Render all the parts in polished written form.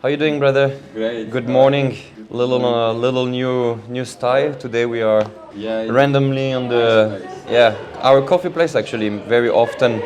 How you doing, brother? Great. Good morning. Little new style. Today we are randomly on the our coffee place. Actually, very often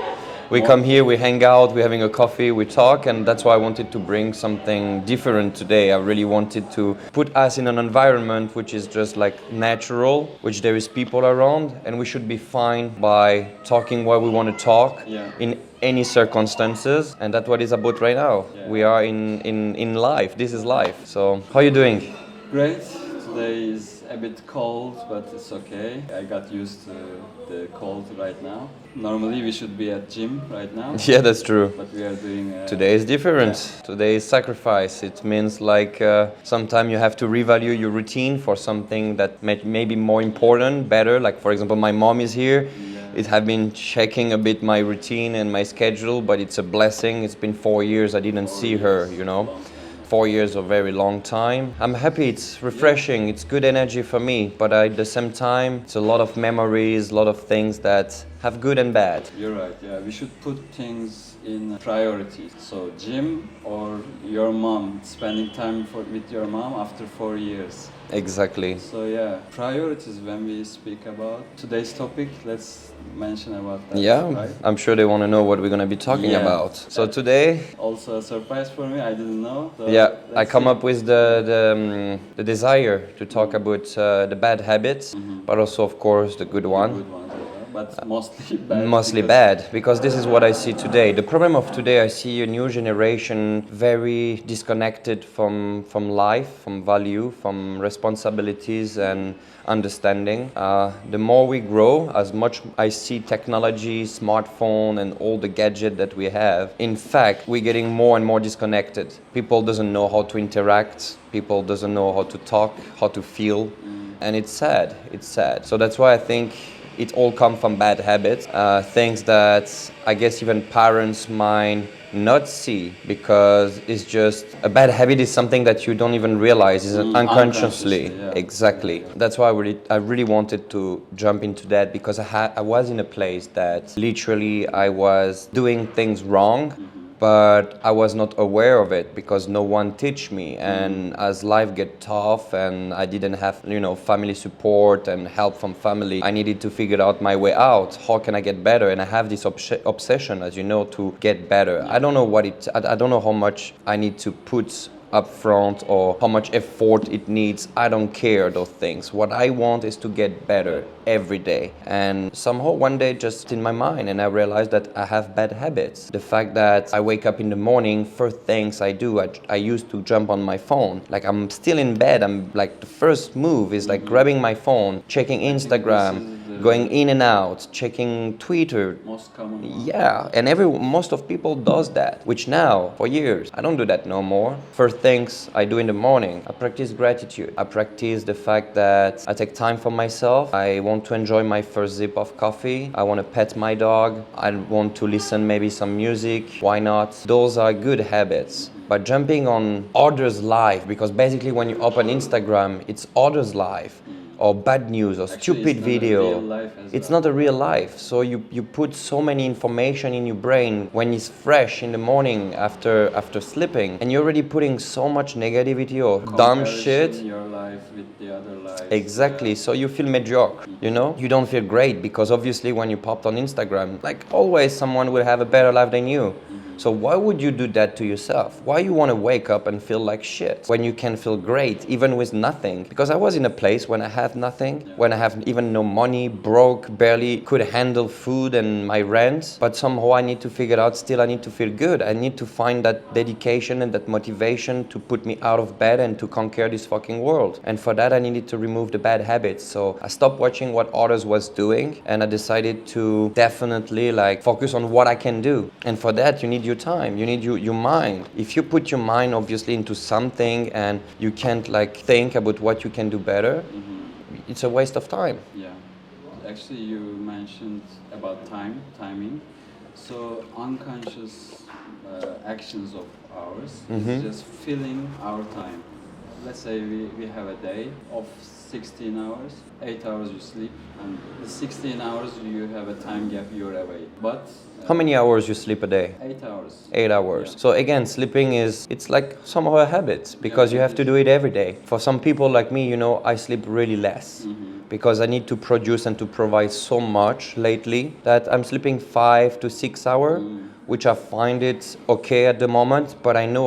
we come here, we hang out, we're having a coffee, we talk, and that's why I wanted to bring something different today. I really wanted to put us in an environment which is just like natural, which there is people around, and we should be fine by talking what we want to talk in any circumstances, and that's what it's about right now. We are in life. This is life. So how are you doing? Great. Today is a bit cold, but it's okay. I got used to the cold right now. Normally we should be at gym right now. Yeah, that's true. But we are doing. Today is different. Today is sacrifice. It means like sometimes you have to revalue your routine for something that may be more important, better. Like for example, my mom is here. It have been checking a bit my routine and my schedule, but it's a blessing. It's been 4 years I didn't see her, 4 years of very long time. I'm happy, it's refreshing, it's good energy for me, but at the same time, it's a lot of memories, a lot of things that have good and bad. You're right, yeah. We should put things in priority. So gym or your mom, spending time with your mom after 4 years. Exactly. So yeah, priorities when we speak about today's topic, let's mention about that. Yeah, right? I'm sure they want to know what we're going to be talking about. So today, also a surprise for me, I didn't know. So I come up with the desire to talk about the bad habits, but also of course the good one. Good ones, but mostly bad. Mostly bad, because this is what I see today. The problem of today, I see a new generation very disconnected from life, from value, from responsibilities and understanding. The more we grow, as much I see technology, smartphone and all the gadget that we have, in fact, we're getting more and more disconnected. People doesn't know how to interact, people doesn't know how to talk, how to feel, and it's sad. So that's why I think it all comes from bad habits, things that I guess even parents might not see, because it's just a bad habit is something that you don't even realize, is unconsciously. Exactly. That's why I really wanted to jump into that, because I was in a place that literally I was doing things wrong. But I was not aware of it because no one teach me. And as life get tough and I didn't have, family support and help from family, I needed to figure out my way out. How can I get better? And I have this obsession, as you know, to get better. I don't know I don't know how much I need to put up front or how much effort it needs. I don't care those things. What I want is to get better every day. And somehow one day just in my mind, and I realized that I have bad habits. The fact that I wake up in the morning, first things I do, I used to jump on my phone. Like I'm still in bed, I'm like the first move is like grabbing my phone, checking Instagram, going in and out, checking Twitter. Most common. Yeah, and most of people does that, which now for years I don't do that no more. First things I do in the morning, I practice gratitude. I practice the fact that I take time for myself. I want to enjoy my first sip of coffee. I want to pet my dog. I want to listen maybe some music. Why not? Those are good habits. But jumping on others' life, because basically when you open Instagram, it's others' life. Or bad news or stupid video. It's not a real life. So you put so many information in your brain when it's fresh in the morning after sleeping, and you're already putting so much negativity or dumb shit. Your life with the other life. Exactly. So you feel mediocre, You don't feel great, because obviously when you popped on Instagram, like always someone will have a better life than you. So why would you do that to yourself? Why you want to wake up and feel like shit when you can feel great even with nothing? Because I was in a place when I have nothing, when I have even no money, broke, barely could handle food and my rent. But somehow I need to figure out, still I need to feel good. I need to find that dedication and that motivation to put me out of bed and to conquer this fucking world. And for that I needed to remove the bad habits. So I stopped watching what others was doing, and I decided to definitely focus on what I can do. And for that you need your time, you need your mind. If you put your mind obviously into something and you can't think about what you can do better, it's a waste of time. Yeah, actually you mentioned about timing. So unconscious actions of ours is just filling our time. Let's say we have a day of 16 hours. 8 hours you sleep, and the 16 hours you have a time gap, you're away. But How many hours you sleep a day? 8 hours. 8 hours. Yeah. So again, sleeping it's like somehow a habit because Yeah, you have it to is. do it every day. For some people like me, I sleep really less because I need to produce and to provide so much lately that I'm sleeping 5 to 6 hours. Which I find it okay at the moment, but I know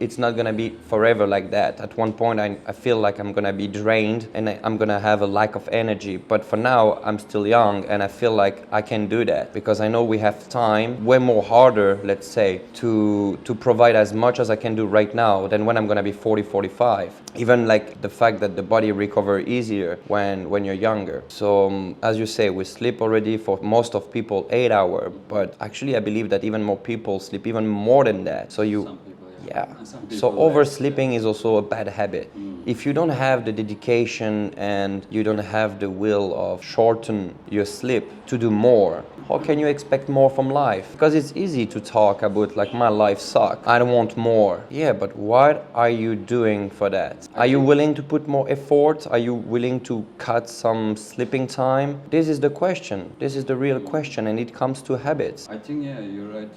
it's not gonna be forever like that. At one point, I feel like I'm gonna be drained and I'm gonna have a lack of energy. But for now, I'm still young and I feel like I can do that because I know we have time, way more harder, let's say, to provide as much as I can do right now than when I'm gonna be 40, 45. Even like the fact that the body recover easier when you're younger. So as you say, we sleep already for most of people 8 hours, but actually I believe that even more people sleep even more than that. So Some people, yeah. And some So people oversleeping is also a bad habit. If you don't have the dedication and you don't have the will of shorten your sleep to do more, how can you expect more from life? Because it's easy to talk about like my life sucks, I don't want more. Yeah, but what are you doing for that? Are you willing to put more effort? Are you willing to cut some sleeping time? This is the question. This is the real question, and it comes to habits. I think, yeah, you're right.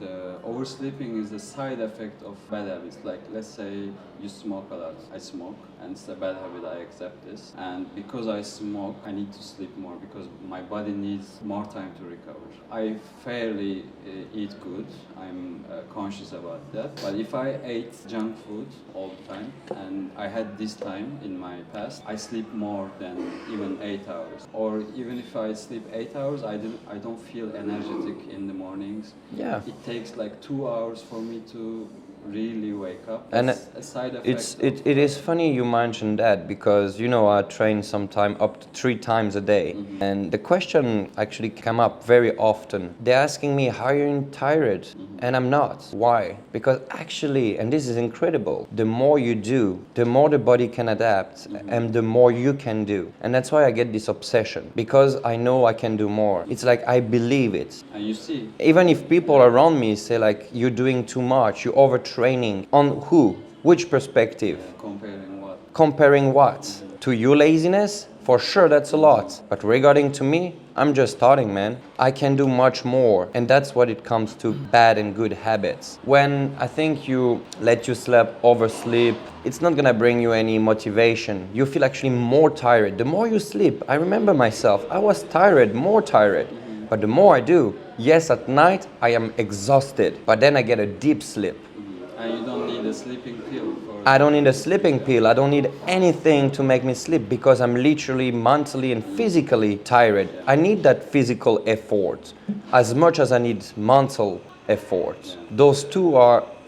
Oversleeping is a side effect of bad habits. Like, let's say you smoke a lot. I smoke, and it's a bad habit. I accept this. And because I smoke, I need to sleep more because my body needs more time to recover. I fairly eat good. I'm conscious about that. But if I ate junk food all the time, and I had this time in my past, I sleep more than even 8 hours. Or even if I sleep 8 hours, I don't feel energetic in the mornings. Yeah. It takes like 2 hours for me to really wake up. And That's a side effect. it is funny you mentioned that because I train sometime up to 3 times a day, and the question actually came up very often. They're asking me, how are you tired? And I'm not. Why? Because actually, and this is incredible, the more you do, the more the body can adapt, and the more you can do. And that's why I get this obsession, because I know I can do more. It's like I believe it. And you see, Even if people around me say like, you're doing too much, you're overtraining, on who? Which perspective? comparing what? Comparing what? To your laziness? For sure, that's a lot. But regarding to me, I'm just starting, man. I can do much more. And that's what it comes to bad and good habits. When I think you let yourself oversleep, it's not gonna bring you any motivation. You feel actually more tired. The more you sleep, I remember myself, I was tired, more tired. But the more I do, yes, at night I am exhausted, but then I get a deep sleep. And you don't need a sleeping pill for. I don't need a sleeping pill. I don't need anything to make me sleep because I'm literally mentally and physically tired. I need that physical effort as much as I need mental effort. Those two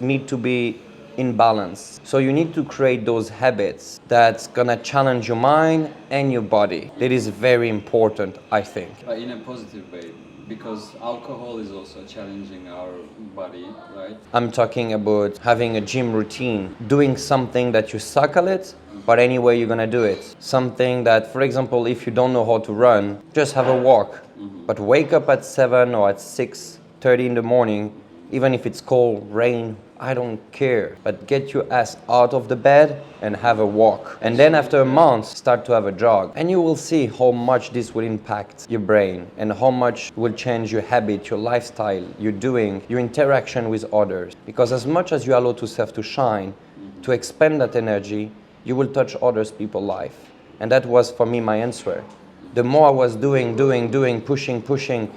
need to be in balance. So you need to create those habits that's gonna challenge your mind and your body. That is very important, I think. But in a positive way, because alcohol is also challenging our body, right? I'm talking about having a gym routine, doing something that you suck at it, but anyway you're gonna do it. Something that, for example, if you don't know how to run, just have a walk. But wake up at 7 or at 6:30 in the morning, even if it's cold, rain, I don't care. But get your ass out of the bed and have a walk. And then after a month, start to have a jog. And you will see how much this will impact your brain and how much will change your habit, your lifestyle, your doing, your interaction with others. Because as much as you allow yourself to shine, to expend that energy, you will touch others people's life. And that was for me my answer. The more I was doing, pushing,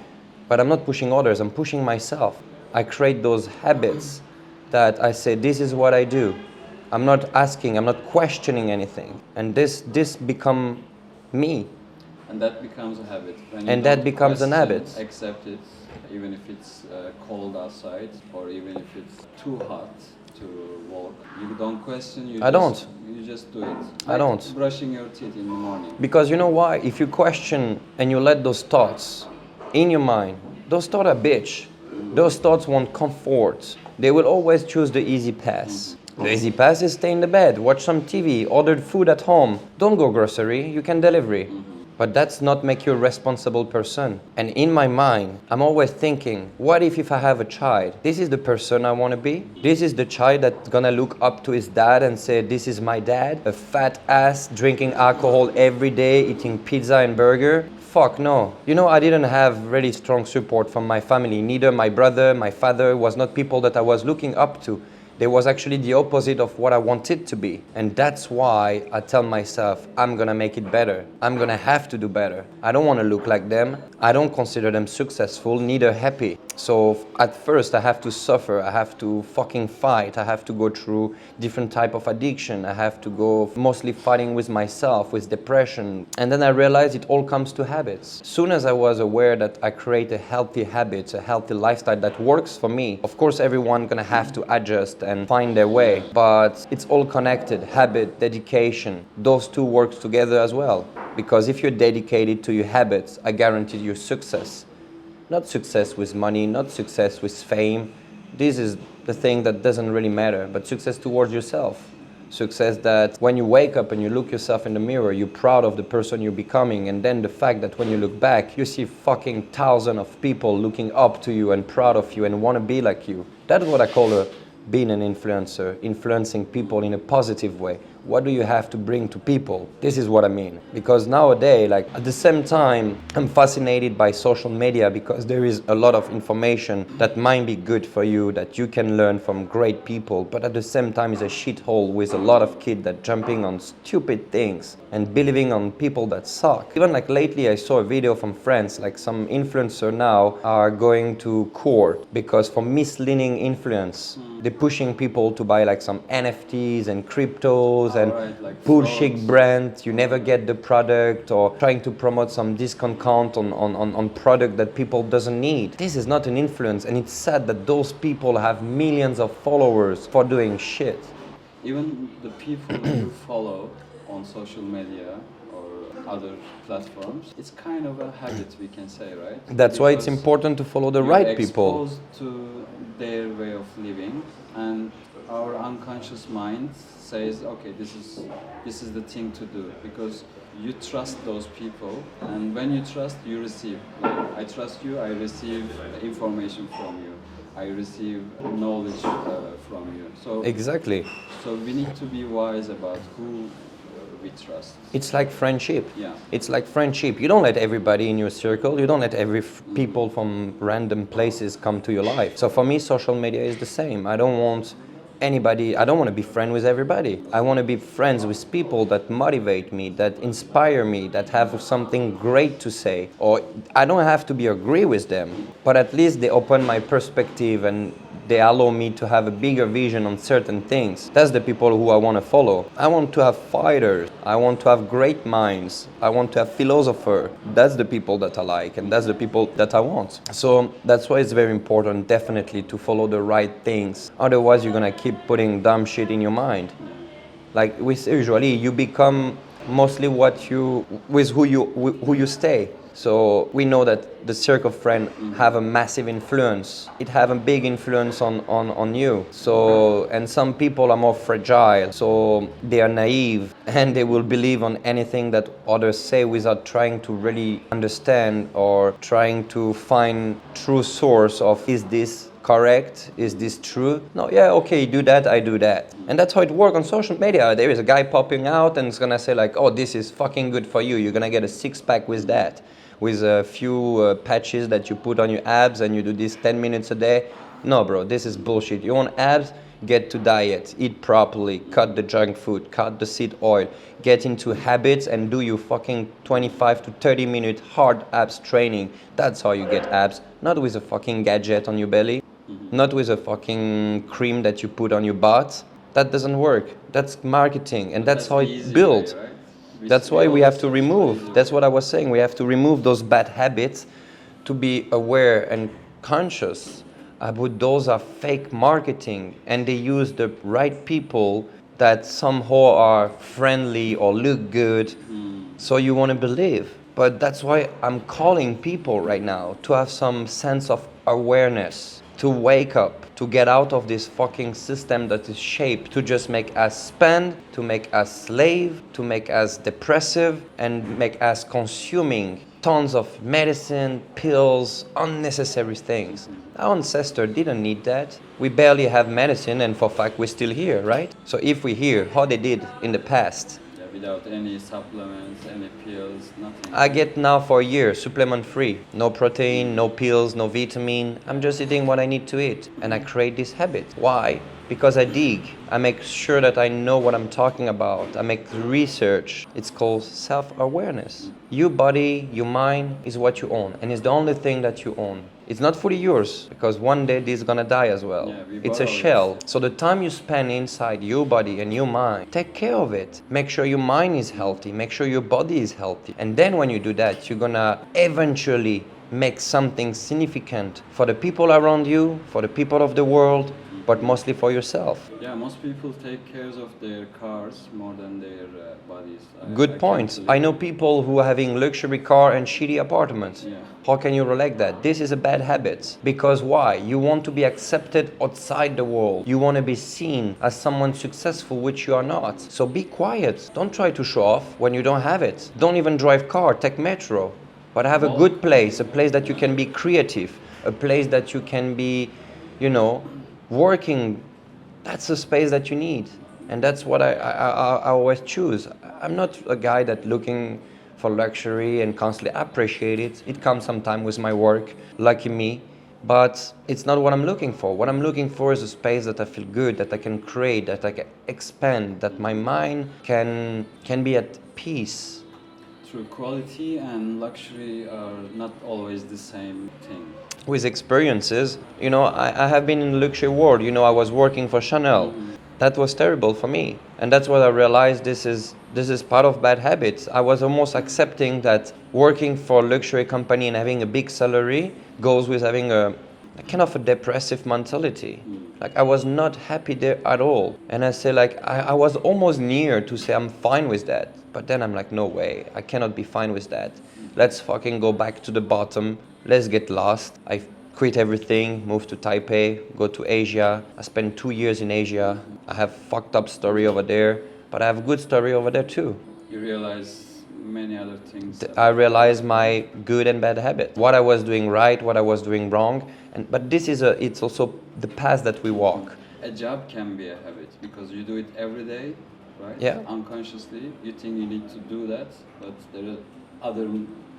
but I'm not pushing others, I'm pushing myself. I create those habits that I say, this is what I do. I'm not asking, I'm not questioning anything. And this become me. And that becomes a habit. When And you that don't becomes an question, habit. Accept it, even if it's cold outside, or even if it's too hot to walk. You don't question. You just do it. I don't. Brushing your teeth in the morning. Because you know why? If you question and you let those thoughts in your mind, those thoughts are bitch. Those thoughts want comfort. They will always choose the easy pass. The easy pass is stay in the bed, watch some TV, order food at home. Don't go grocery, you can delivery. But that's not make you a responsible person. And in my mind, I'm always thinking, what if I have a child? This is the person I want to be? This is the child that's gonna look up to his dad and say, this is my dad? A fat ass drinking alcohol every day, eating pizza and burger? Fuck no. You know, I didn't have really strong support from my family. Neither my brother, my father was not people that I was looking up to. They was actually the opposite of what I wanted to be. And that's why I tell myself, I'm gonna make it better. I'm gonna have to do better. I don't wanna look like them. I don't consider them successful, neither happy. So at first I have to suffer, I have to fucking fight, I have to go through different type of addiction, I have to go mostly fighting with myself, with depression. And then I realized it all comes to habits. Soon as I was aware that I create a healthy habit, a healthy lifestyle that works for me, of course everyone gonna have to adjust and find their way, but it's all connected. Habit, dedication, those two works together as well. Because if you're dedicated to your habits, I guarantee you success. Not success with money, not success with fame. This is the thing that doesn't really matter, but success towards yourself. Success that when you wake up and you look yourself in the mirror, you're proud of the person you're becoming, and then the fact that when you look back, you see fucking thousands of people looking up to you and proud of you and want to be like you. That's what I call being an influencer, influencing people in a positive way. What do you have to bring to people? This is what I mean. Because nowadays, like at the same time, I'm fascinated by social media because there is a lot of information that might be good for you, that you can learn from great people, but at the same time it's a shithole with a lot of kids that jumping on stupid things and believing on people that suck. Even like lately I saw a video from France, like some influencer now are going to court because for misleading influence, they're pushing people to buy like some NFTs and cryptos and right, like bullshit frauds. brand, you never get the product, or trying to promote some discount count on product that people doesn't need. This is not an influence, and it's sad that those people have millions of followers for doing shit. Even the people you follow on social media or other platforms, it's kind of a habit, we can say, right? That's why it's Because important to follow the you're right people. exposed to their way of living, and our unconscious mind says, okay, this is the thing to do, because you trust those people, and when you trust, you receive. Like, I trust you, I receive information from you, I receive knowledge from you. So Exactly. so we need to be wise about who we trust. It's like friendship. Yeah. It's like friendship. You don't let everybody in your circle. You don't let people from random places come to your life. So for me, social media is the same. I don't want anybody. I don't want to be friends with everybody. I want to be friends with people that motivate me, that inspire me, that have something great to say. Or I don't have to be agree with them, but at least they open my perspective and they allow me to have a bigger vision on certain things. That's the people who I want to follow. I want to have fighters. I want to have great minds. I want to have philosophers. That's the people that I like, and that's the people that I want. So that's why it's very important, definitely, to follow the right things. Otherwise, you're gonna keep putting dumb shit in your mind. Like usually, you become mostly with who you stay. So we know that the circle of friends have a massive influence. It have a big influence on you. So, and some people are more fragile, so they are naive and they will believe on anything that others say without trying to really understand or trying to find true source of, is this correct? Is this true? No, yeah, okay, do that, I do that. And that's how it works on social media. There is a guy popping out and it's gonna say like, oh, this is fucking good for you. You're gonna get a six-pack with that. With a few patches that you put on your abs and you do this 10 minutes a day. No, bro, this is bullshit. You want abs? Get to diet, eat properly, cut the junk food, cut the seed oil, get into habits and do your fucking 25 to 30 minute hard abs training. That's how you get abs, not with a fucking gadget on your belly, not with a fucking cream that you put on your butt. That doesn't work. That's marketing, and that's how it's built. Way, right? That's why we have to remove, that's what I was saying, we have to remove those bad habits to be aware and conscious about those are fake marketing, and they use the right people that somehow are friendly or look good, so you want to believe. But that's why I'm calling people right now to have some sense of awareness, to wake up, to get out of this fucking system that is shaped to just make us spend, to make us slave, to make us depressive, and make us consuming tons of medicine, pills, unnecessary things. Our ancestors didn't need that. We barely have medicine, and for fact we're still here, right? So if we hear how they did in the past, Yeah, without any supplements, any pills, nothing. I get now for a year supplement free. No protein, no pills, no vitamin. I'm just eating what I need to eat. And I create this habit. Why? Because I dig. I make sure that I know what I'm talking about. I make research. It's called self-awareness. Your body, your mind is what you own. And it's the only thing that you own. It's not fully yours, because one day this is gonna die as well. Yeah, we It's a borrow it. shell. So the time you spend inside your body and your mind, take care of it. Make sure your mind is healthy. Make sure your body is healthy. And then when you do that, you're gonna eventually make something significant for the people around you, for the people of the world, but mostly for yourself. Yeah, most people take care of their cars more than their bodies. I Good point. can't I believe know it. people who are having luxury car and shitty apartments. Yeah. How can you relate that? This is a bad habit. Because why? You want to be accepted outside the world. You want to be seen as someone successful, which you are not. So be quiet. Don't try to show off when you don't have it. Don't even drive car, take metro. But have a good place, a place that you can be creative, a place that you can be, working. That's the space that you need. And that's what I always choose. I'm not a guy that looking for luxury and constantly appreciate it. It comes sometime with my work, lucky me. But it's not what I'm looking for. What I'm looking for is a space that I feel good, that I can create, that I can expand, that my mind can be at peace. True, quality and luxury are not always the same thing. With experiences, I have been in the luxury world. I was working for Chanel. That was terrible for me. And that's what I realized this is part of bad habits. I was almost accepting that working for a luxury company and having a big salary goes with having a kind of a depressive mentality. Like I was not happy there at all. And I say I was almost near to say I'm fine with that. But then I'm like, no way, I cannot be fine with that. Let's fucking go back to the bottom. Let's get lost. I quit everything, moved to Taipei, go to Asia. I spent 2 years in Asia. I have fucked up story over there, but I have a good story over there too. You realize many other things. I realized my good and bad habit, what I was doing right, what I was doing wrong. But it's also the path that we walk. A job can be a habit because you do it every day, right? Yeah. Unconsciously, you think you need to do that, but there are other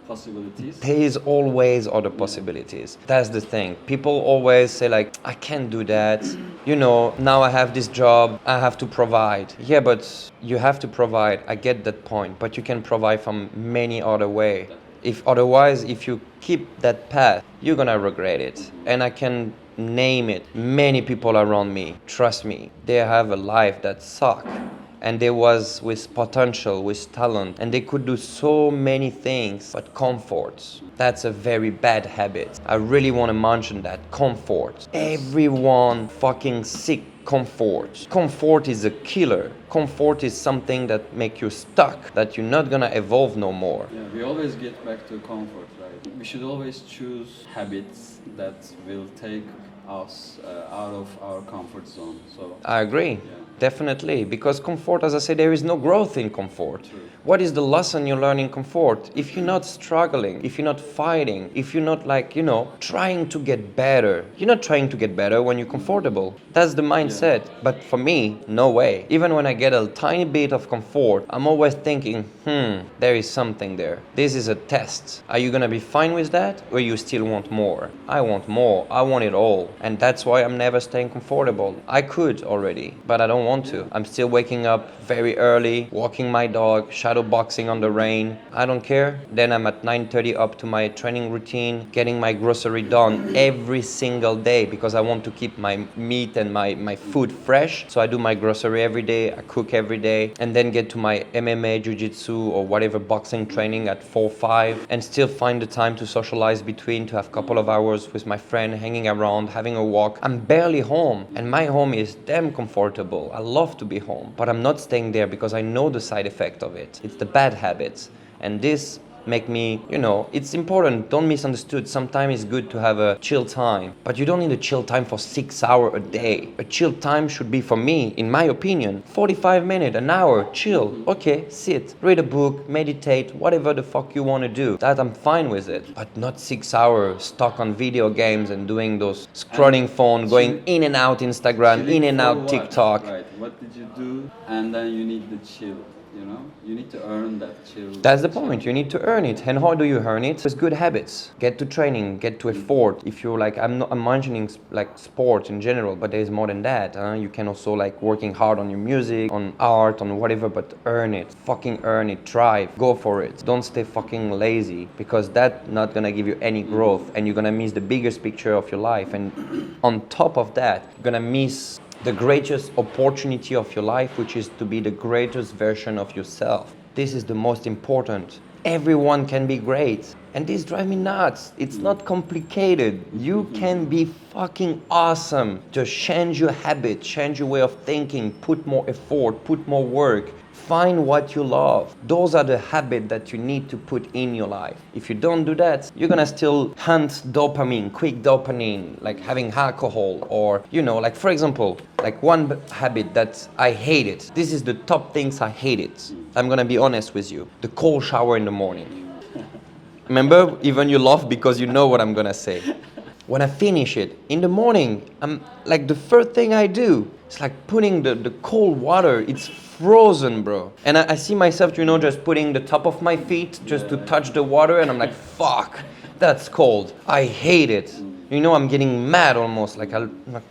possibilities. There is always other possibilities. That's the thing. People always say I can't do that. Now I have this job, I have to provide. Yeah, but you have to provide. I get that point. But you can provide from many other ways. If you keep that path, you're gonna regret it. And I can name it. Many people around me, trust me, they have a life that sucks. And they was with potential, with talent, and they could do so many things, but comfort, that's a very bad habit. I really want to mention that, comfort. Everyone fucking seek comfort. Comfort is a killer. Comfort is something that make you stuck, that you're not gonna evolve no more. Yeah, we always get back to comfort, right? We should always choose habits that will take us out of our comfort zone. So I agree. Yeah. Definitely, because comfort, as I say, there is no growth in comfort. True. What is the lesson you learn in comfort? If you're not struggling, if you're not fighting, if you're not trying to get better, you're not trying to get better when you're comfortable. That's the mindset. Yeah. But for me, no way. Even when I get a tiny bit of comfort, I'm always thinking, there is something there. This is a test. Are you gonna be fine with that, or you still want more? I want more. I want it all. And that's why I'm never staying comfortable. I could already, but I don't want to. I'm still waking up very early, walking my dog, shadow boxing on the rain. I don't care. Then I'm at 9:30 up to my training routine, getting my grocery done every single day because I want to keep my meat and my food fresh. So I do my grocery every day, I cook every day, and then get to my MMA, jiu-jitsu, or whatever boxing training at 4, 5, and still find the time to socialize between, to have a couple of hours with my friend, hanging around, having a walk. I'm barely home, and my home is damn comfortable. I love to be home, but I'm not staying there because I know the side effect of it. It's the bad habits. And this make me, it's important. Don't misunderstood. Sometimes it's good to have a chill time, but you don't need a chill time for 6 hours a day. A chill time should be, for me, in my opinion, 45 minutes, an hour, chill. Okay, sit, read a book, meditate, whatever the fuck you want to do. That I'm fine with it, but not 6 hours stuck on video games and doing those scrolling phone, going in and out Instagram, in and out TikTok. Right. What did you do? And then you need the chill. You need to earn that chill. That's the point. You need to earn it. And how do you earn it? With good habits. Get to training, get to effort. If you're like, I'm mentioning like sport in general, but there's more than that. You can also like working hard on your music, on art, on whatever, but earn it. Fucking earn it. Try. Go for it. Don't stay fucking lazy, because that's not gonna give you any growth, and you're gonna miss the biggest picture of your life. And on top of that, you're gonna miss the greatest opportunity of your life, which is to be the greatest version of yourself. This is the most important. Everyone can be great. And this drives me nuts. It's not complicated. You can be fucking awesome. Just change your habit, change your way of thinking, put more effort, put more work. Find what you love. Those are the habits that you need to put in your life. If you don't do that, you're gonna still hunt dopamine, quick dopamine, like having alcohol, or, like for example, like one habit that I hate it. This is the top things I hate it. I'm gonna be honest with you. The cold shower in the morning. Remember, even you laugh because you know what I'm gonna say. When I finish it in the morning, I'm like, the first thing I do, it's like putting the cold water. It's frozen, bro. And I see myself, just putting the top of my feet just to touch the water, and I'm like, fuck, that's cold. I hate it. I'm getting mad almost, like I'm like,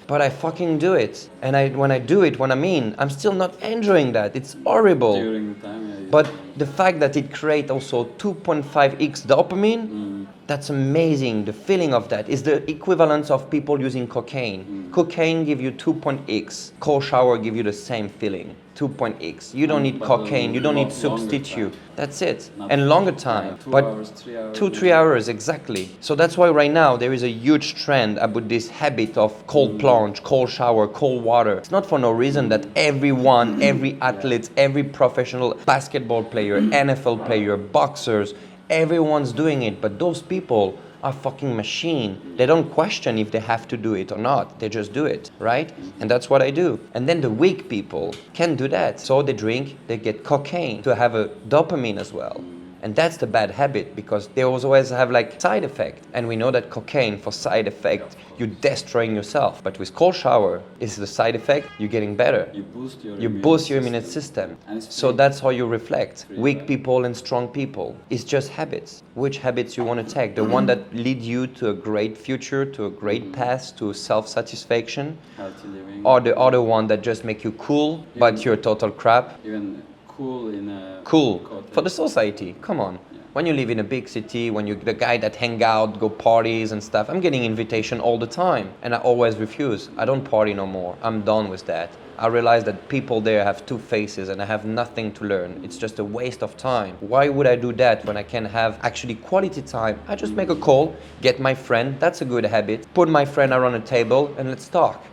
But I fucking do it. And when I do it, I'm still not enjoying that. It's horrible. During the time, yeah. But the fact that it creates also 2.5x dopamine, that's amazing. The feeling of that is the equivalent of people using cocaine. Cocaine give you 2.x. Cold shower give you the same feeling. 2.x. You don't need cocaine. You don't need substitute. That's it. And longer time. 2 hours, 3 hours. 2-3 hours, exactly. So that's why right now there is a huge trend about this habit of cold plunge, cold shower, cold water. It's not for no reason that everyone, every athlete, every professional basketball player, NFL player, boxers, everyone's doing it. But those people are fucking machine. They don't question if they have to do it or not. They just do it, right? And that's what I do. And then the weak people can't do that. So they drink, they get cocaine to have a dopamine as well. And that's the bad habit, because they always have like side effect. And we know that cocaine, for side effect, you're destroying yourself. But with cold shower, is the side effect, you're getting better. You boost your immune system. So that's how you reflect. Weak people and strong people. It's just habits. Which habits you want to take? The one that lead you to a great future, to a great path, to self-satisfaction? Healthy living. Or the other one that just make you cool, but you're total crap? Even cool in a... Cool cottage. for the society. Come on. Yeah. When you live in a big city, when you're the guy that hang out, go parties and stuff, I'm getting invitation all the time, and I always refuse. I don't party no more. I'm done with that. I realize that people there have two faces, and I have nothing to learn. It's just a waste of time. Why would I do that when I can have actually quality time? I just make a call, get my friend, that's a good habit, put my friend around a table, and let's talk.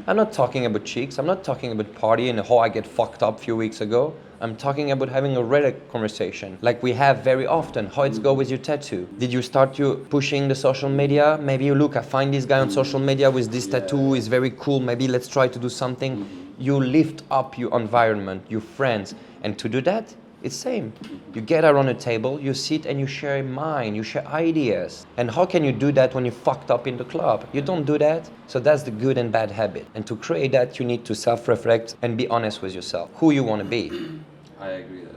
I'm not talking about chicks, I'm not talking about party and how I get fucked up a few weeks ago. I'm talking about having a real conversation, like we have very often. How it's go with your tattoo? Did you start pushing the social media? Maybe you look, I find this guy on social media with this tattoo, is very cool, maybe let's try to do something. You lift up your environment, your friends, and to do that, it's same. You get around a table, you sit and you share a mind, you share ideas. And how can you do that when you're fucked up in the club? You don't do that. So that's the good and bad habit. And to create that, you need to self-reflect and be honest with yourself, who you want to be. I agree that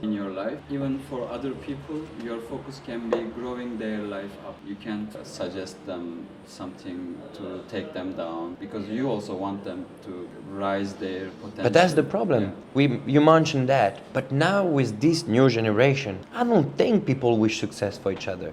in your life, even for other people, your focus can be growing their life up. You can't suggest them something to take them down, because you also want them to rise their potential. But that's the problem. Yeah. You mentioned that. But now with this new generation, I don't think people wish success for each other.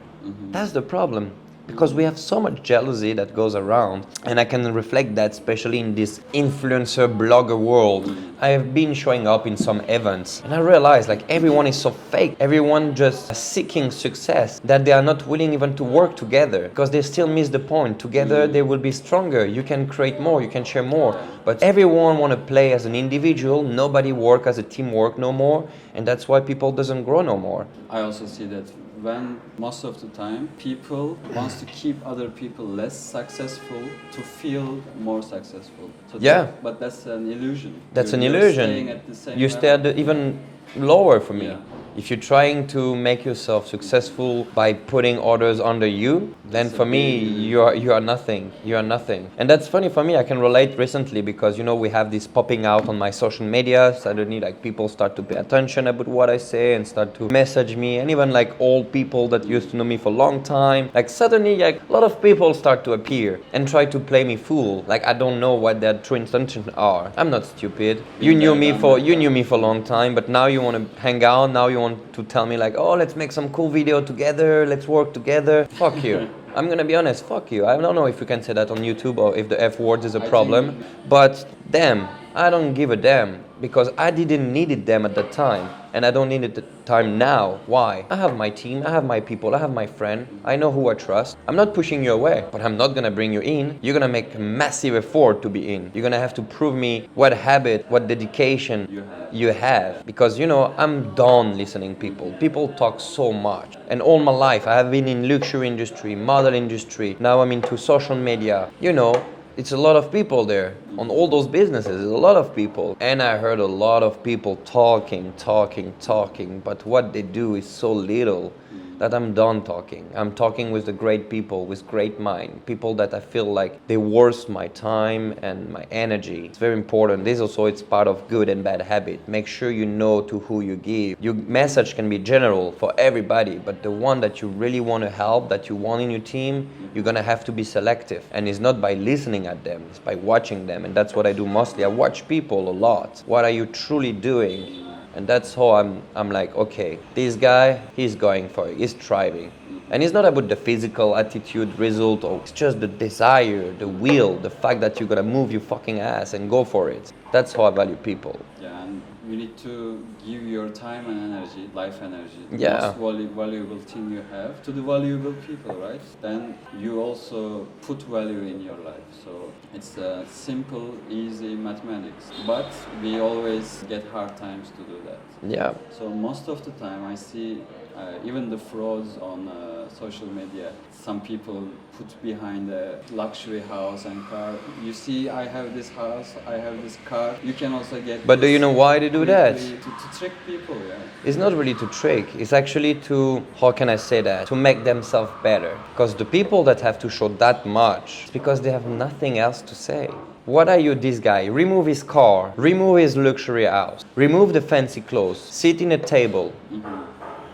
That's the problem. because we have so much jealousy that goes around, and I can reflect that especially in this influencer blogger world. I have been showing up in some events and I realize like everyone is so fake, everyone just seeking success, that they are not willing even to work together because they still miss the point. Together they will be stronger, you can create more, you can share more, but everyone want to play as an individual, nobody work as a teamwork no more, and that's why people doesn't grow no more. I also see that when most of the time people wants to keep other people less successful to feel more successful. So Yeah. but that's an illusion. That's an You're illusion. staying at the same You stay at level. the even lower for me. Yeah. If you're trying to make yourself successful by putting others under you, then It's a for me big- you are nothing. You are nothing. And that's funny for me. I can relate recently because we have this popping out on my social media. Suddenly like people start to pay attention about what I say and start to message me, and even like old people that used to know me for a long time. Like suddenly like a lot of people start to appear and try to play me fool. Like I don't know what their true intentions are. I'm not stupid. You knew me for a long time, but now you want to hang out. Now you want to tell me like, oh, let's make some cool video together, let's work together. Fuck you. I'm gonna be honest, fuck you. I don't know if we can say that on YouTube or if the F word is a problem, but damn, I don't give a damn because I didn't need it them at the time, and I don't need it the time now. Why? I have my team, I have my people, I have my friend, I know who I trust. I'm not pushing you away, but I'm not gonna bring you in. You're gonna make a massive effort to be in. You're gonna have to prove me what habit, what dedication you have. Because I'm done listening people. People talk so much. And all my life I have been in luxury industry, model industry. Now I'm into social media. It's a lot of people there on all those businesses. There's a lot of people. And I heard a lot of people talking, but what they do is so little that I'm done talking. I'm talking with the great people, with great mind, people that I feel like they worth my time and my energy. It's very important. It's part of good and bad habit. Make sure you know to who you give. Your message can be general for everybody, but the one that you really want to help, that you want in your team, you're gonna have to be selective. And it's not by listening at them, it's by watching them. And that's what I do mostly. I watch people a lot. What are you truly doing? And that's how I'm like, okay, this guy, he's going for it, he's striving. And it's not about the physical attitude, result, or it's just the desire, the will, the fact that you're gonna move your fucking ass and go for it. That's how I value people. Yeah, and you need to give your time and energy, life energy, the Yeah. most valuable thing you have to the valuable people, right? Then you also put value in your life. So it's a simple, easy mathematics. But we always get hard times to do that. Yeah. So most of the time I see even the frauds on social media, some people put behind a luxury house and car. You see, I have this house, I have this car. You can also get. But do you know why they do that? To trick people, yeah. It's not really to trick, it's actually to, how can I say that, to make themselves better. Because the people that have to show that much, it's because they have nothing else to say. What are you, this guy? Remove his car, remove his luxury house, remove the fancy clothes, sit in a table.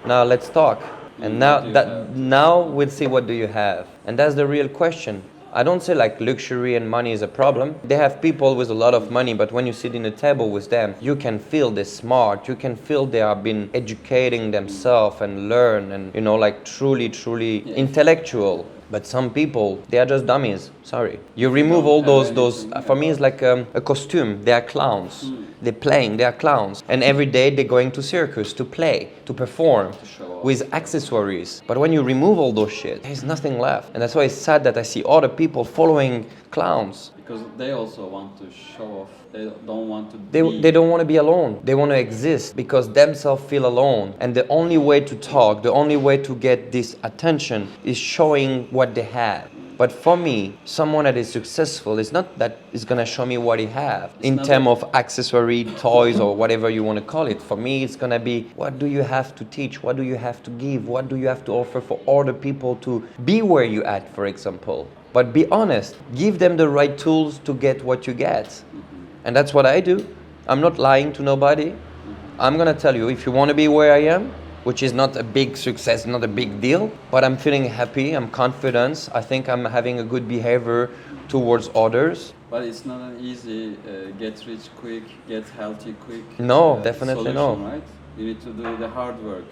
Now let's talk. And now we'll see what do you have. And that's the real question. I don't say like luxury and money is a problem. They have people with a lot of money, but when you sit in a table with them, you can feel they're smart. You can feel they have been educating themselves and learn and like truly intellectual. But some people, they are just dummies. Sorry. You remove all those. For me, it's like a costume. They are clowns. They're playing. They are clowns. And every day they're going to circus to play, to perform, with accessories. But when you remove all those shit, there's nothing left. And that's why it's sad that I see other people following clowns. Because they also want to show off. They don't want to They don't want to be alone. They want to exist because themselves feel alone. And the only way to talk, the only way to get this attention is showing what they have. But for me, someone that is successful is not that is gonna show me what he have in terms of accessory, toys, or whatever you want to call it. For me, it's gonna be what do you have to teach? What do you have to give? What do you have to offer for other people to be where you at, for example? But be honest, give them the right tools to get what you get. And that's what I do. I'm not lying to nobody. I'm gonna tell you, if you wanna be where I am, which is not a big success, not a big deal, but I'm feeling happy, I'm confident, I think I'm having a good behavior towards others. But it's not an easy get rich quick, get healthy quick. No, definitely solution, no. Right? You need to do the hard work.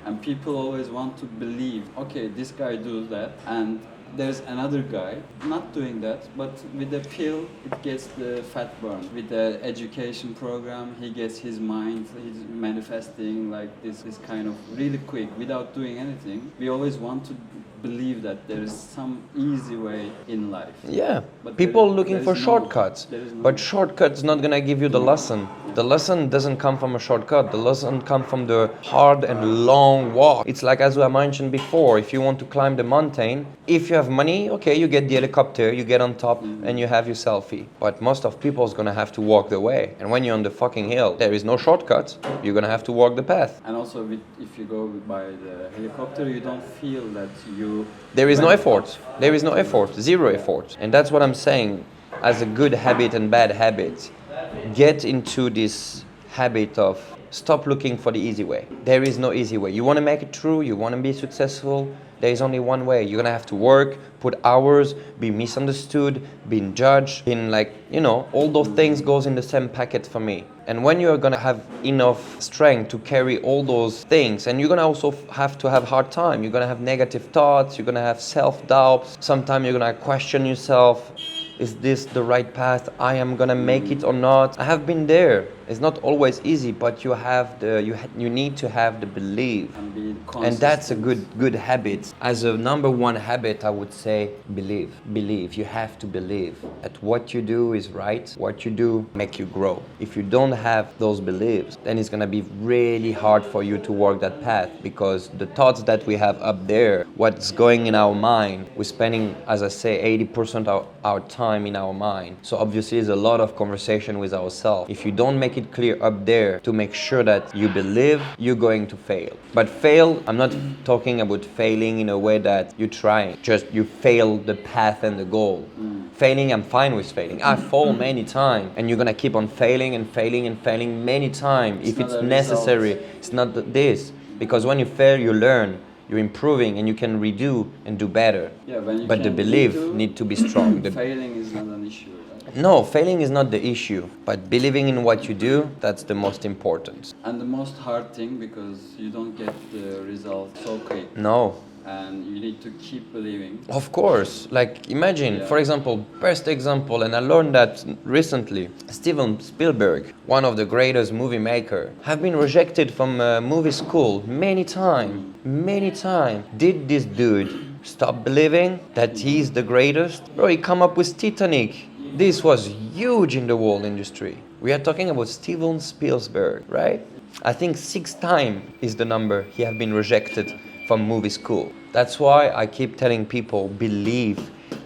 And people always want to believe, okay, this guy does that, and there's another guy not doing that, but with the pill it gets the fat burn. With the education program he gets his mind, he's manifesting like this kind of really quick without doing anything. We always want to believe that there is some easy way in life. Yeah, But people there looking is for no- shortcuts, there is no- but shortcuts not gonna give you the lesson. The lesson doesn't come from a shortcut. The lesson come from the hard and long walk. It's like as I mentioned before, if you want to climb the mountain, if you have money, okay, you get the helicopter, you get on top, and you have your selfie. But most of people's gonna have to walk the way. And when you're on the fucking hill, there is no shortcut. You're gonna have to walk the path. And also if you go by the helicopter, you don't feel that you... There is no went effort. up. There is no effort. Zero effort. And that's what I'm saying. As a good habit and bad habit, get into this habit of stop looking for the easy way. There is no easy way. You want to make it true, you want to be successful, there is only one way. You're going to have to work, put hours, be misunderstood, being judged, being like, you know, all those things goes in the same packet for me. And when you're going to have enough strength to carry all those things, and you're going to also have to have hard time. You're going to have negative thoughts, you're going to have self-doubt. Sometimes you're going to question yourself. Is this the right path? I am gonna make it or not? I have been there. It's not always easy, but you have you need to have the belief, And be and that's a consistent. good habit. As a number one habit, I would say believe. Believe. You have to believe that what you do is right. What you do make you grow. If you don't have those beliefs, then it's gonna be really hard for you to walk that path, because the thoughts that we have up there, what's going in our mind, we're spending, as I say, 80% of our time in our mind. So obviously there's a lot of conversation with ourselves. If you don't make it clear up there to make sure that you believe, you're going to fail. But fail, I'm not talking about failing in a way that you're trying, just you fail the path and the goal. Failing, I'm fine with failing. I fall many times, and you're gonna keep on failing and failing and failing many times if not it's a necessary. result. It's not this, because when you fail, you learn. You're improving, and you can redo and do better. Yeah, when you But the can belief redo, need to be strong. failing is not an issue. Right? No, failing is not the issue, but believing in what you do, that's the most important. And the most hard thing, because you don't get the result so quick, No, and you need to keep believing. of course. Like imagine, Yeah. for example, best example, and I learned that recently, Steven Spielberg, one of the greatest movie maker, have been rejected from movie school many times. Many times. Did this dude stop believing that he's the greatest? Bro, he come up with Titanic. This was huge in the world industry. We are talking about Steven Spielberg, right? I think 6 times is the number he have been rejected from movie school. That's why I keep telling people, believe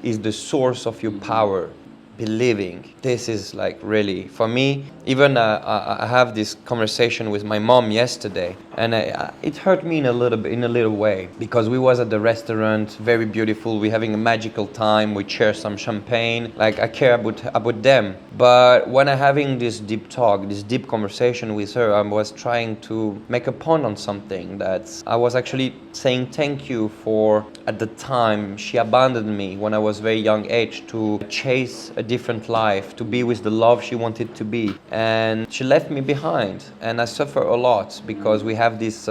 is the source of your power. Believing. This is like really, for me, even I have this conversation with my mom yesterday, and it hurt me in a little way, because we was at the restaurant, very beautiful, we're having a magical time, we share some champagne, like I care about them. But when I'm having this deep talk, this deep conversation with her, I was trying to make a point on something that I was actually saying thank you for, at the time she abandoned me when I was very young age to chase a different life, to be with the love she wanted to be, and she left me behind, and I suffer a lot because we have this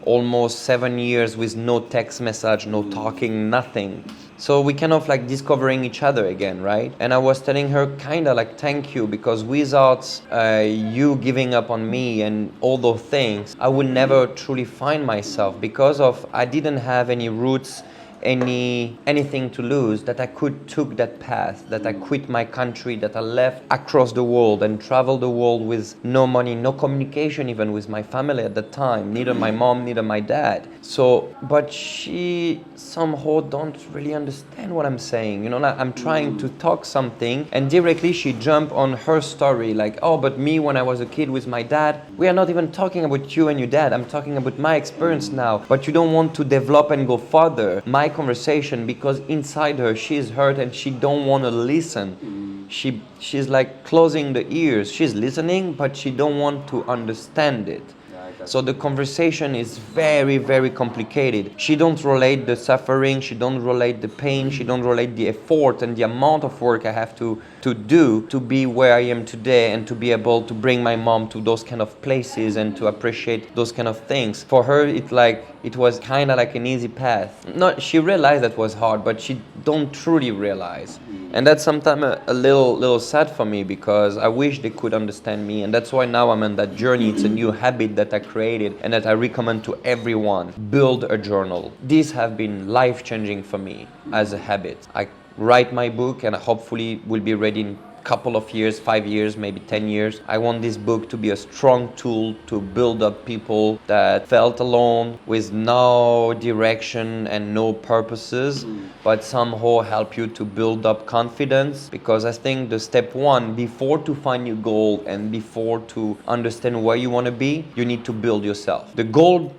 almost 7 years with no text message, no talking, nothing. So we kind of like discovering each other again, right? And I was telling her kind of like thank you, because without you giving up on me and all those things, I would never truly find myself, because of I didn't have any roots, anything to lose, that I could took that path, that I quit my country, that I left across the world and traveled the world with no money, no communication even with my family at the time, neither my mom, neither my dad. So, but she somehow don't really understand what I'm saying, you know, like I'm trying to talk something, and directly she jump on her story, like, oh, but me when I was a kid with my dad, we are not even talking about you and your dad, I'm talking about my experience now, but you don't want to develop and go further my conversation, because inside her she's hurt and she don't want to listen. She's like closing the ears. She's listening, but she don't want to understand it. Yeah, I So the conversation is very, very complicated. She don't relate the suffering, she don't relate the pain, she don't relate the effort and the amount of work I have to do to be where I am today and to be able to bring my mom to those kind of places and to appreciate those kind of things. For her, it was kind of like an easy path. Not, she realized that was hard, but she don't truly realize. And that's sometimes a little sad for me, because I wish they could understand me. And that's why now I'm on that journey. It's a new habit that I created and that I recommend to everyone. Build a journal. These have been life-changing for me as a habit. I write my book and hopefully will be ready in couple of years, 5 years, maybe 10 years. I want this book to be a strong tool to build up people that felt alone with no direction and no purposes, but somehow help you to build up confidence. Because I think the step one, before to find your goal and before to understand where you want to be, you need to build yourself. The goal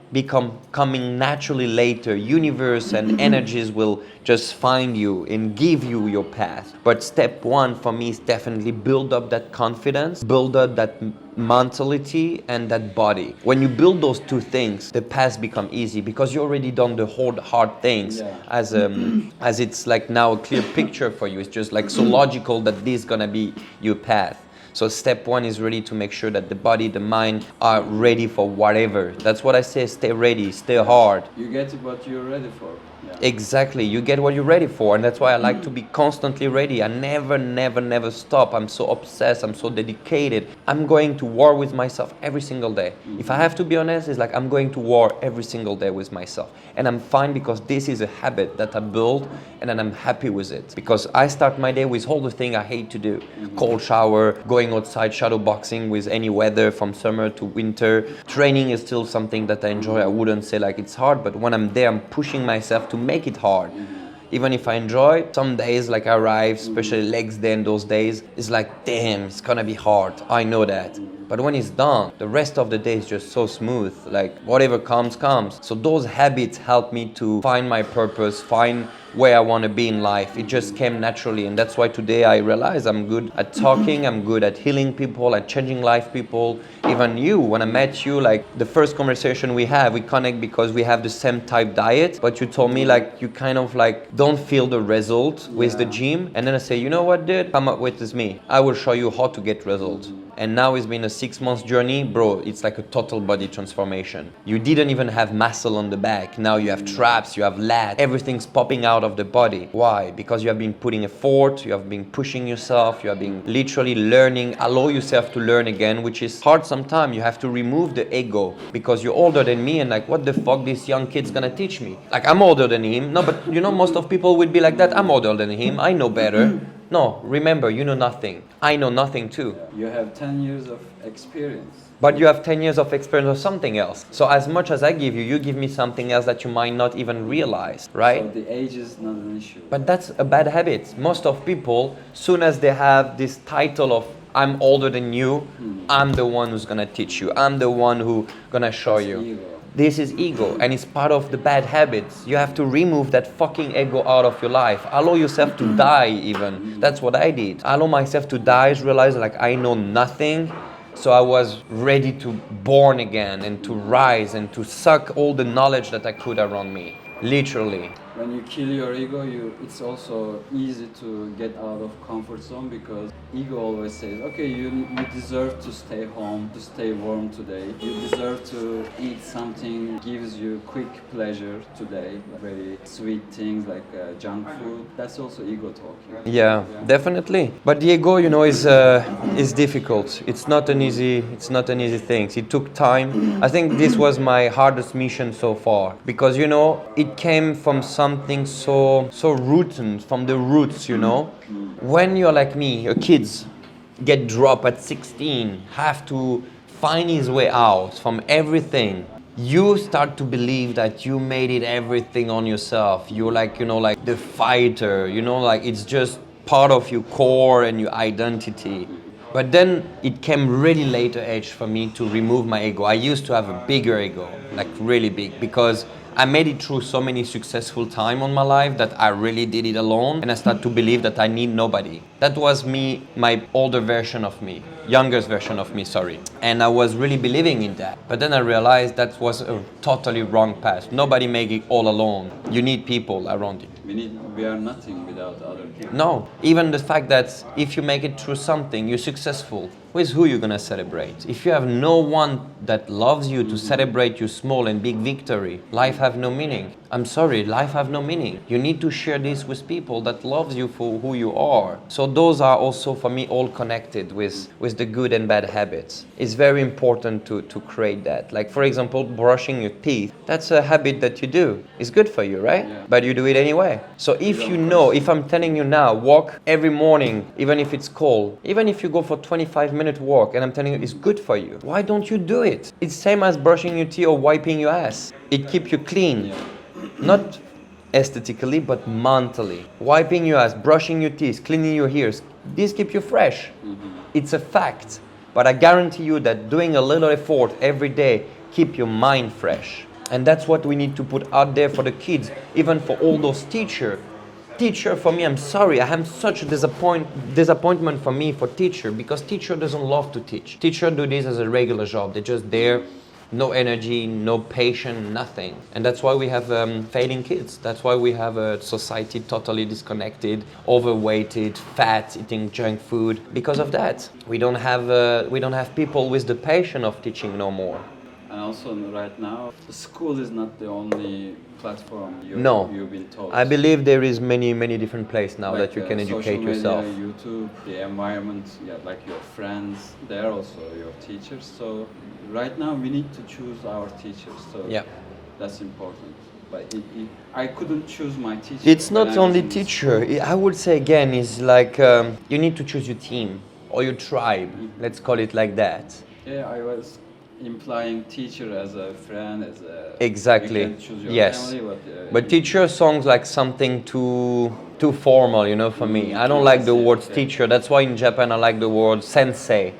coming naturally later. Universe and energies will just find you and give you your path. But step one for me is definitely build up that confidence, build up that mentality and that body. When you build those two things, the path become easy, because you already done the hard things. As it's like now a clear picture for you. It's just like so logical that this is gonna be your path. So step one is really to make sure that the body, the mind are ready for whatever. That's what I say, stay ready, stay hard. You get what you're ready for. Exactly, you get what you're ready for, and that's why I like to be constantly ready. I never stop. I'm so obsessed, I'm so dedicated. I'm going to war with myself every single day. If I have to be honest, it's like I'm going to war every single day with myself. And I'm fine, because this is a habit that I built and then I'm happy with it. Because I start my day with all the things I hate to do. Cold shower, going outside, shadow boxing with any weather from summer to winter. Training is still something that I enjoy. I wouldn't say like it's hard, but when I'm there, I'm pushing myself to make it hard. Even if I enjoy, some days like I arrive, especially legs day and those days, it's like, damn, it's gonna be hard. I know that. But when it's done, the rest of the day is just so smooth. Like whatever comes. So those habits help me to find my purpose, find where I want to be in life. It just came naturally, and that's why today I realize I'm good at talking, I'm good at healing people, at changing life people. Even you, when I met you, like the first conversation we have, we connect because we have the same type diet, but you told me like you kind of like don't feel the result with the gym. And then I say, you know what, dude, come up with this me. I will show you how to get results. And now it's been a 6-month journey, bro. It's like a total body transformation. You didn't even have muscle on the back. Now you have traps, you have lats, everything's popping out of the body. Why? Because you have been putting effort, you have been pushing yourself, you have been literally learning, allow yourself to learn again, which is hard sometimes. You have to remove the ego, because you're older than me and like, what the fuck this young kid's gonna teach me? Like, I'm older than him. No, but you know, most of people would be like that. I'm older than him, I know better. No, remember, you know nothing. I know nothing too. You have 10 years of experience. But you have 10 years of experience of something else. So as much as I give you, you give me something else that you might not even realize, right? So the age is not an issue. But that's a bad habit. Most of people, soon as they have this title of I'm older than you, I'm the one who's gonna teach you. I'm the one who's gonna show That's you. ego. This is ego, and it's part of the bad habits. You have to remove that fucking ego out of your life. Allow yourself to die even. That's what I did. Allow myself to die, realize like I know nothing. So I was ready to born again and to rise and to suck all the knowledge that I could around me. Literally. When you kill your ego, it's also easy to get out of comfort zone, because ego always says, okay, you deserve to stay home, to stay warm today. You deserve to eat something gives you quick pleasure today, very sweet things like junk food. That's also ego talking. Yeah, definitely. But the ego, you know, is difficult. It's not an easy thing. It took time. I think this was my hardest mission so far, because you know, it came from something so rooted from the roots, you know. When you're like me, your kids get dropped at 16, have to find his way out from everything. You start to believe that you made it everything on yourself. You're like, you know, like the fighter, you know, like it's just part of your core and your identity. But then it came really later age for me to remove my ego. I used to have a bigger ego, like really big, because I made it through so many successful times on my life that I really did it alone, and I started to believe that I need nobody. That was me, my older version of me. youngest version of me, sorry. And I was really believing in that. But then I realized that was a totally wrong path. Nobody make it all alone. You need people around you. We are nothing without other people. No, even the fact that if you make it through something, you're successful. With who you're gonna celebrate? If you have no one that loves you to celebrate your small and big victory, life have no meaning. I'm sorry, life have no meaning. You need to share this with people that loves you for who you are. So those are also for me all connected with the good and bad habits. It's very important to create that. Like for example, brushing your teeth. That's a habit that you do. It's good for you, right? Yeah. But you do it anyway. So if you know, if I'm telling you now, walk every morning, even if it's cold, even if you go for 25 minute walk and I'm telling you it's good for you, why don't you do it? It's same as brushing your teeth or wiping your ass. It keeps you clean. Yeah. Not aesthetically, but mentally. Wiping your ass, brushing your teeth, cleaning your ears, this keeps you fresh. It's a fact. But I guarantee you that doing a little effort every day keep your mind fresh. And that's what we need to put out there for the kids, even for all those teachers. Teacher, for me, I'm sorry, I have such a disappointment for me for teacher, because teacher doesn't love to teach. Teacher do this as a regular job. They're just there, no energy, no patience, nothing. And that's why we have failing kids. That's why we have a society totally disconnected, overweighted, fat, eating junk food. Because of that, we don't have people with the passion of teaching no more. And also right now, the school is not the only platform you've been taught. I believe there is many different places now Like, that you can educate social media, yourself. YouTube, the environment, like your friends, they're also your teachers. So right now we need to choose our teachers. So Yeah. that's important. But I couldn't choose my teacher. It's when not I was only in teacher. school. I would say again, is like you need to choose your team or your tribe. Let's call it like that. Yeah, I was implying teacher as a friend, as a Exactly. You can choose your Yes. family, But teacher sounds like something too formal, you know, for me. I don't like the word teacher. That's why in Japan I like the word sensei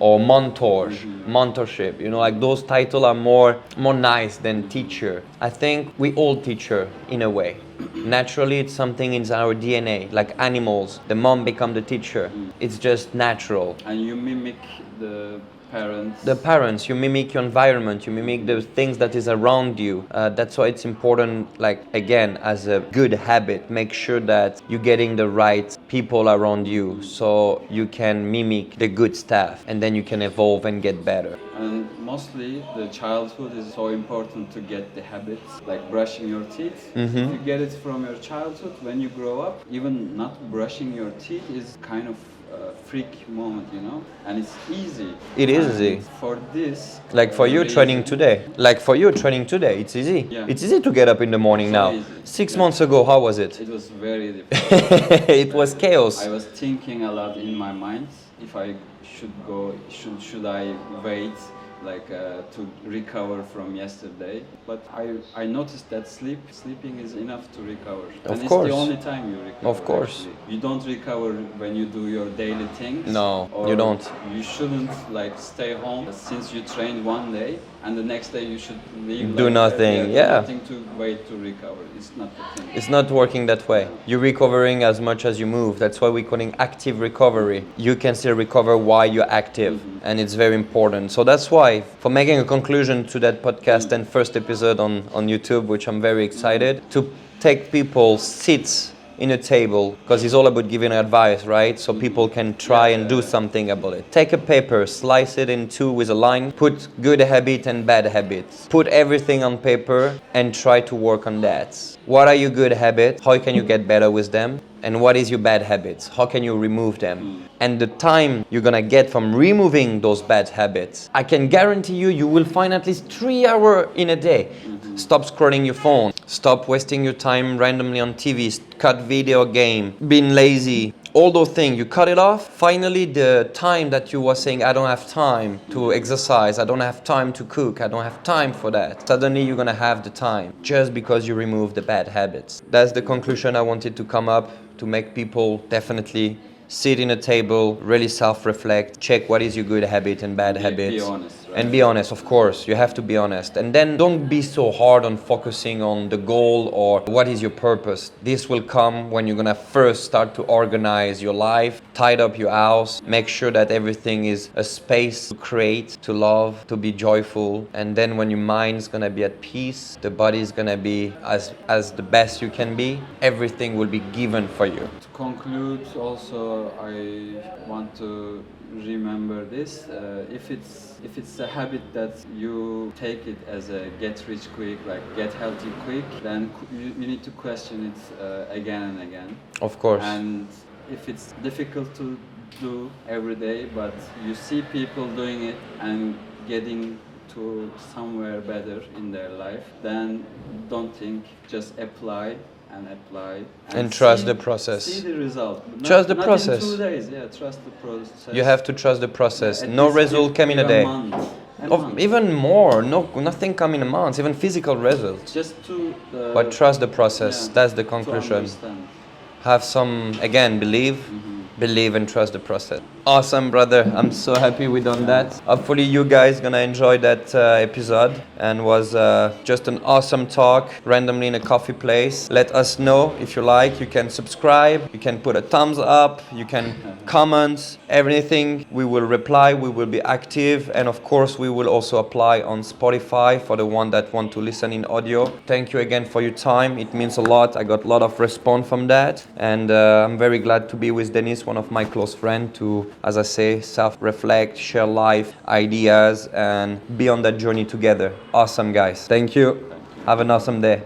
or mentorship. You know, like those titles are more nice than teacher. I think we all teacher in a way. Naturally, it's something in our DNA, like animals. The mom become the teacher. It's just natural. and you mimic the parents. The parents, you mimic your environment, you mimic the things that is around you. That's why it's important, like again, as a good habit, make sure that you're getting the right people around you so you can mimic the good stuff and then you can evolve and get better. And mostly the childhood is so important to get the habits, like brushing your teeth. If you get it from your childhood, when you grow up, even not brushing your teeth is kind of a freak moment, you know? And it's easy. It is And easy. For this... Like for you reason- training today. Like for you training today, it's easy. Yeah. It's easy to get up in the morning So now. easy. 6 Yeah. months ago, how was it? It was very difficult. It was chaos. I was thinking a lot in my mind if I should go, should I wait like to recover from yesterday. But I noticed that sleeping is enough to recover. Of and course. It's the only time you recover. Of course. Actually. You don't recover when you do your daily things. No, or you don't. You shouldn't like stay home since you trained one day and the next day you should leave. Do like, nothing, do yeah. nothing to wait to recover. It's not the thing. It's not working that way. You're recovering as much as you move. That's why we're calling active recovery. You can still recover while you're active, and it's very important. So that's why, for making a conclusion to that podcast and first episode on YouTube, which I'm very excited, to take people seats in a table, because it's all about giving advice, right? So people can try and do something about it. Take a paper, slice it in two with a line, put good habit and bad habits. Put everything on paper and try to work on that. What are your good habits? How can you get better with them? And what is your bad habits? How can you remove them? And the time you're gonna get from removing those bad habits, I can guarantee you, you will find at least 3 hours in a day. Stop scrolling your phone. Stop wasting your time randomly on TV. Cut video game. Being lazy. All those things, you cut it off. Finally, the time that you were saying, I don't have time to exercise, I don't have time to cook, I don't have time for that. Suddenly, you're gonna have the time just because you remove the bad habits. That's the conclusion I wanted to come up to make people definitely sit in a table, really self-reflect, check what is your good habit and bad habits. Be honest, right? And be honest, of course, you have to be honest. And then don't be so hard on focusing on the goal or what is your purpose. This will come when you're gonna first start to organize your life, tidy up your house, make sure that everything is a space to create, to love, to be joyful. And then when your mind's gonna be at peace, the body's gonna be as the best you can be, everything will be given for you. To conclude, also I want to remember this. If it's a habit that you take it as a get rich quick, like get healthy quick, then you need to question it again and again. Of course. And if it's difficult to do every day, but you see people doing it and getting to somewhere better in their life, then don't think, just apply and apply And trust see- the process. See the result. Trust the not process. In 2 days, yeah. Trust the process. You have to trust the process. At No least result come in a give day. month. A Of month. even more, nothing come in a month, even physical results. Just to. But trust the process. yeah, That's the to conclusion. understand. Have some, again, believe and trust the process. Awesome, brother. I'm so happy we done that. Hopefully you guys gonna enjoy that episode, and was just an awesome talk randomly in a coffee place. Let us know if you like. You can subscribe, you can put a thumbs up, you can comment, everything. We will reply, we will be active, and of course we will also apply on Spotify for the one that want to listen in audio. Thank you again for your time. It means a lot. I got a lot of response from that, and I'm very glad to be with Deniz, one of my close friends, to, as I say, self-reflect, share life, ideas, and be on that journey together. Awesome, guys. Thank you. Have an awesome day.